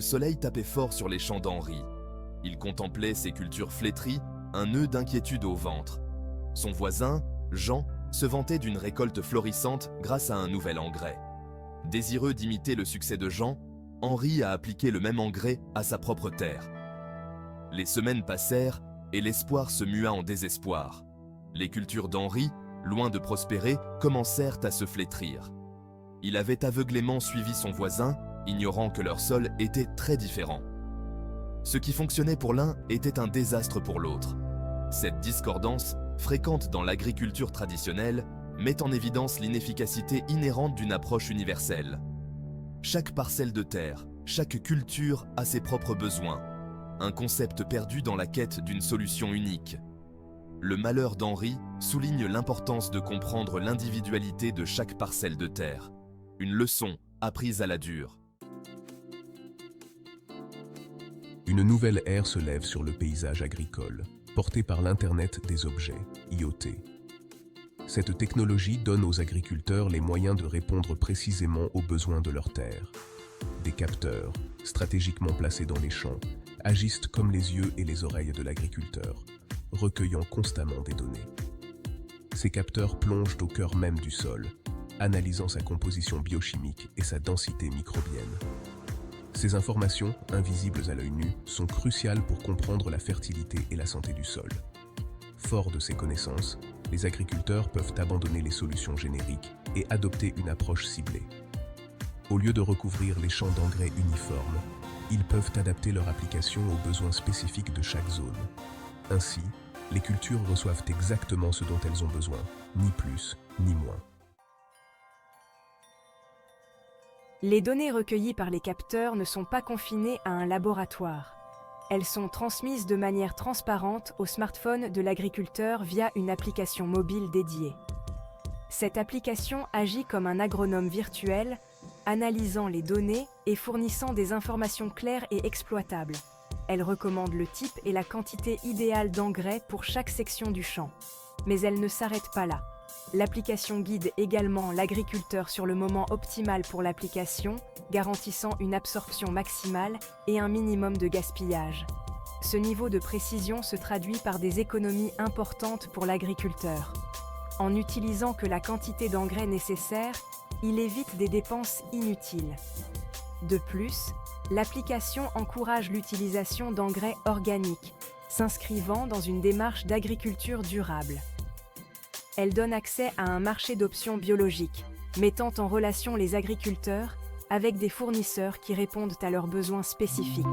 Le soleil tapait fort sur les champs d'Henri. Il contemplait ses cultures flétries, un nœud d'inquiétude au ventre. Son voisin, Jean, se vantait d'une récolte florissante grâce à un nouvel engrais. Désireux d'imiter le succès de Jean, Henri a appliqué le même engrais à sa propre terre. Les semaines passèrent et l'espoir se mua en désespoir. Les cultures d'Henri, loin de prospérer, commencèrent à se flétrir. Il avait aveuglément suivi son voisin, ignorant que leur sol était très différent. Ce qui fonctionnait pour l'un était un désastre pour l'autre. Cette discordance, fréquente dans l'agriculture traditionnelle, met en évidence l'inefficacité inhérente d'une approche universelle. Chaque parcelle de terre, chaque culture a ses propres besoins, un concept perdu dans la quête d'une solution unique. Le malheur d'Henri souligne l'importance de comprendre l'individualité de chaque parcelle de terre. Une leçon apprise à la dure. Une nouvelle ère se lève sur le paysage agricole, portée par l'Internet des objets, IoT. Cette technologie donne aux agriculteurs les moyens de répondre précisément aux besoins de leur terre. Des capteurs, stratégiquement placés dans les champs, agissent comme les yeux et les oreilles de l'agriculteur, recueillant constamment des données. Ces capteurs plongent au cœur même du sol, analysant sa composition biochimique et sa densité microbienne. Ces informations, invisibles à l'œil nu, sont cruciales pour comprendre la fertilité et la santé du sol. Forts de ces connaissances, les agriculteurs peuvent abandonner les solutions génériques et adopter une approche ciblée. Au lieu de recouvrir les champs d'engrais uniformes, ils peuvent adapter leur application aux besoins spécifiques de chaque zone. Ainsi, les cultures reçoivent exactement ce dont elles ont besoin, ni plus, ni moins. Les données recueillies par les capteurs ne sont pas confinées à un laboratoire. Elles sont transmises de manière transparente au smartphone de l'agriculteur via une application mobile dédiée. Cette application agit comme un agronome virtuel, analysant les données et fournissant des informations claires et exploitables. Elle recommande le type et la quantité idéale d'engrais pour chaque section du champ. Mais elle ne s'arrête pas là. L'application guide également l'agriculteur sur le moment optimal pour l'application, garantissant une absorption maximale et un minimum de gaspillage. Ce niveau de précision se traduit par des économies importantes pour l'agriculteur. En n'utilisant que la quantité d'engrais nécessaire, il évite des dépenses inutiles. De plus, l'application encourage l'utilisation d'engrais organiques, s'inscrivant dans une démarche d'agriculture durable. Elle donne accès à un marché d'options biologiques, mettant en relation les agriculteurs avec des fournisseurs qui répondent à leurs besoins spécifiques.